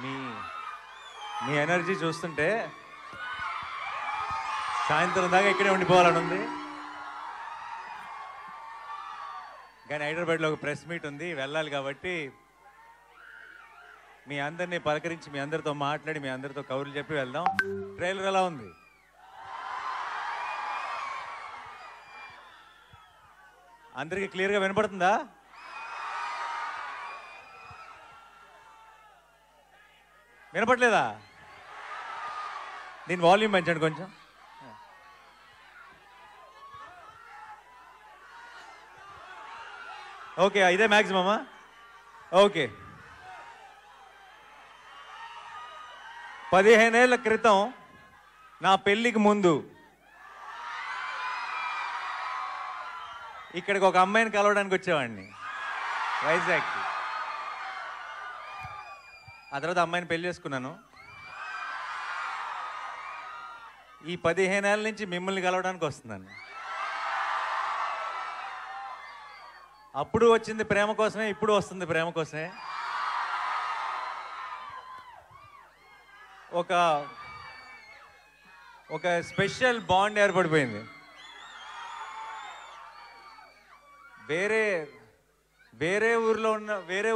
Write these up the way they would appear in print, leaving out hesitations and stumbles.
మీ మీ energy చూస్తుంటే సాయంత్రం దాకా ఇక్కడే ఉండిపోవాలని ఉంది. కానీ హైదరాబాద్లో ఒక ప్రెస్ మీట్ ఉంది, వెళ్ళాలి. కాబట్టి మీ అందరినీ పలకరించి మీ అందరితో మాట్లాడి మీ అందరితో కబుర్లు చెప్పి వెళ్దాం. ట్రైలర్ ఎలా ఉంది? అందరికీ క్లియర్గా వినపడుతుందా? వినపట్లేదా? దీని వాల్యూమ్ పెంచండి కొంచెం. ఓకే, ఇదే మ్యాక్సిమమా? ఓకే. 15 ఏళ్ల క్రితం నా పెళ్ళికి ముందు ఇక్కడికి ఒక అమ్మాయిని కలవడానికి వచ్చేవాడిని, వైజాగ్కి. ఆ తర్వాత అమ్మాయిని పెళ్లి చేసుకున్నాను. ఈ 15 ఏళ్ళ నుంచి మిమ్మల్ని కలవడానికి వస్తున్నాను. అప్పుడు వచ్చింది ప్రేమ కోసమే, ఇప్పుడు వస్తుంది ప్రేమ కోసమే. ఒక స్పెషల్ బాండ్ ఏర్పడిపోయింది. వేరే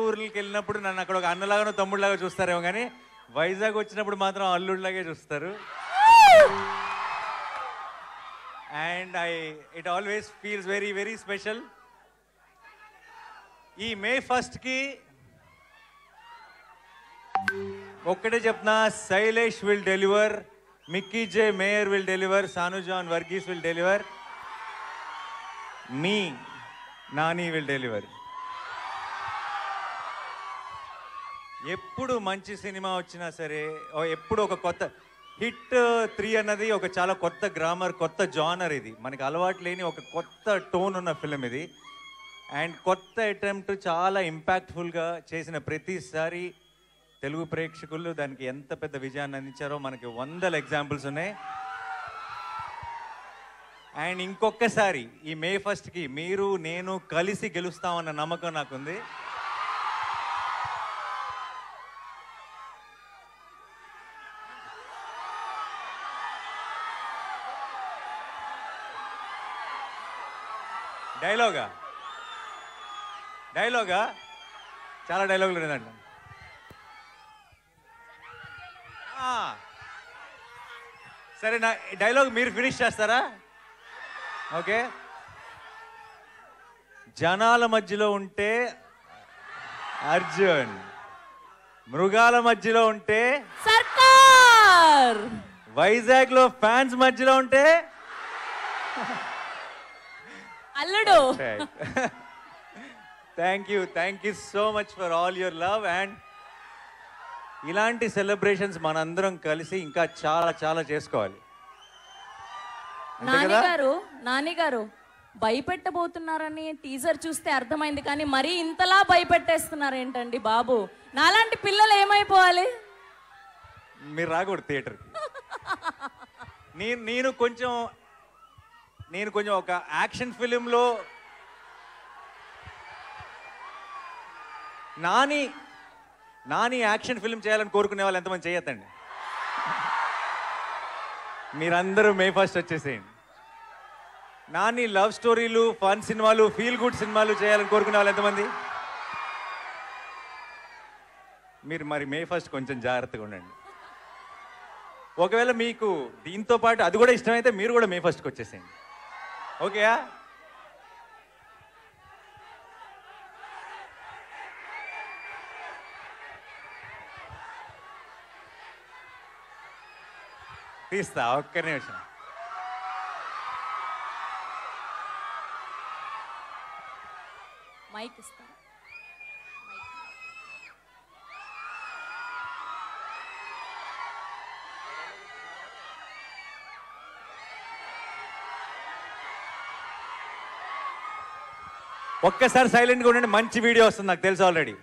ఊర్లకి వెళ్ళినప్పుడు నన్ను అక్కడ ఒక అన్నలాగానో తమ్ముడిలాగా చూస్తారేమో, కానీ వైజాగ్ వచ్చినప్పుడు మాత్రం అల్లుడిలాగే చూస్తారు. And it always feels very very special. ఈ May 1st ఒక్కటే చెప్తున్నా, Shailesh will deliver, Mickey J Meyer will deliver, Sanu John Varghese will deliver, మీ నాని విల్ డెలివర్. ఎప్పుడు మంచి సినిమా వచ్చినా సరే, ఎప్పుడు ఒక కొత్త హిట్ 3 అన్నది ఒక చాలా కొత్త గ్రామర్, కొత్త జానర్. ఇది మనకి అలవాటు లేని ఒక కొత్త టోన్ ఉన్న ఫిలిం ఇది. అండ్ కొత్త అటెంప్ట్ చాలా ఇంపాక్ట్ఫుల్గా చేసిన ప్రతిసారి తెలుగు ప్రేక్షకులు దానికి ఎంత పెద్ద విజయాన్ని అందించారో మనకి 100 ఎగ్జాంపుల్స్ ఉన్నాయి. అండ్ ఇంకొకసారి ఈ May 1st మీరు నేను కలిసి గెలుస్తామన్న నమ్మకం నాకుంది. డైలాగా చాలా డైలాగులు లేదండి. సరే, నా డైలాగ్ మీరు ఫినిష్ చేస్తారా? ఓకే. జనాల మధ్యలో ఉంటే అర్జున్, మృగాల మధ్యలో ఉంటే సర్కార్, వైజాగ్ లో ఫ్యాన్స్ మధ్యలో ఉంటే అల్లుడు. Thank you so much for all your love. And ఇలాంటి సెలబ్రేషన్స్ మనందరం కలిసి ఇంకా చాలా చాలా చేసుకోవాలి. నానిగారు భయపెట్టబోతున్నారని టీజర్ చూస్తే అర్థమైంది, కానీ మరీ ఇంతలా భయపెట్టేస్తున్నారు ఏంటండి బాబు? నాలాంటి పిల్లలు ఏమైపోవాలి? మీరు రాకూడదు థియేటర్కి. నేను కొంచెం ఒక యాక్షన్ ఫిలింలో నాని యాక్షన్ ఫిల్మ్ చేయాలని కోరుకునే వాళ్ళు ఎంతమంది చేయొద్దండి. మీరందరూ May 1st వచ్చేసేయండి. నాని లవ్ స్టోరీలు, ఫన్ సినిమాలు, ఫీల్ గుడ్ సినిమాలు చేయాలని కోరుకునే వాళ్ళు ఎంతమంది? మీరు మరి May 1st కొంచెం జాగ్రత్తగా ఉండండి. ఒకవేళ మీకు దీంతో పాటు అది కూడా ఇష్టమైతే మీరు కూడా May 1st వచ్చేసేయండి. ఓకేయా? తీస్తా, ఒక్క నిమిషం. మైక్ ఇస్తా. ఒక్కసారి సైలెంట్గా ఉండండి, మంచి వీడియో వస్తుంది నాకు తెలుసు ఆల్రెడీ.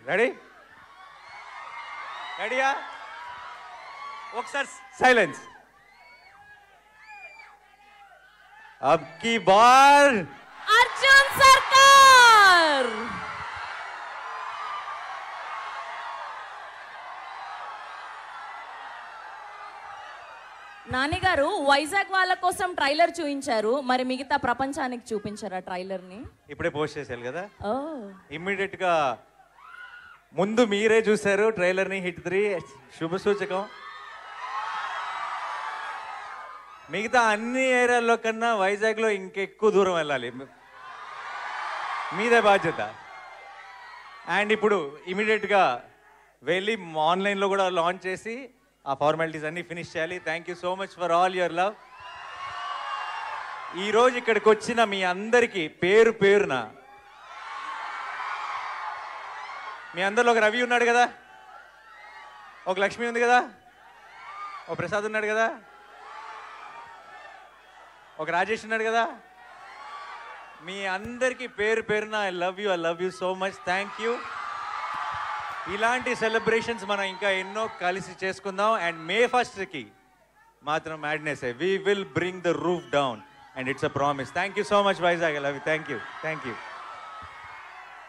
రెడీయా? ఒకసారి సైలెన్స్. अब की बार अर्जुन सरकार। నాని గారు వైజాగ్ వాళ్ళ కోసం ట్రైలర్ చూపించారు, మరి మిగతా ప్రపంచానికి చూపించారా ట్రైలర్ ని? ఇప్పుడే పోస్ట్ చేశారు కదా, ఓ ఇమ్మీడియట్ గా ముందు మీరే చూశారు ట్రైలర్ ని. హిట్ 3 శుభ సూచకం. మిగతా అన్ని ఏరియాల్లో కన్నా వైజాగ్ లో ఇంకెక్కువ దూరం వెళ్ళాలి, మీదే బాధ్యత. అండ్ ఇప్పుడు ఇమీడియట్ గా వెళ్ళి ఆన్లైన్ లో కూడా లాంచ్ చేసి ఆ ఫార్మాలిటీస్ అన్ని ఫినిష్ చేయాలి. Thank you so much for all your love. ఈ రోజు ఇక్కడికి వచ్చిన మీ అందరికీ పేరు పేరున, మీ అందరిలో ఒక రవి ఉన్నాడు కదా, ఒక లక్ష్మి ఉంది కదా, ఒక ప్రసాద్ ఉన్నాడు కదా, ఒక రాజేష్ ఉన్నాడు కదా, మీ అందరికీ పేరు పేరున I love you so much. Thank you. ఇలాంటి సెలబ్రేషన్స్ మనం ఇంకా ఎన్నో కలిసి చేసుకుందాం. అండ్ May 1st కి మాత్రం madness, we will bring the roof down and it's a promise. Thank you so much Vizag. I love you. Thank you.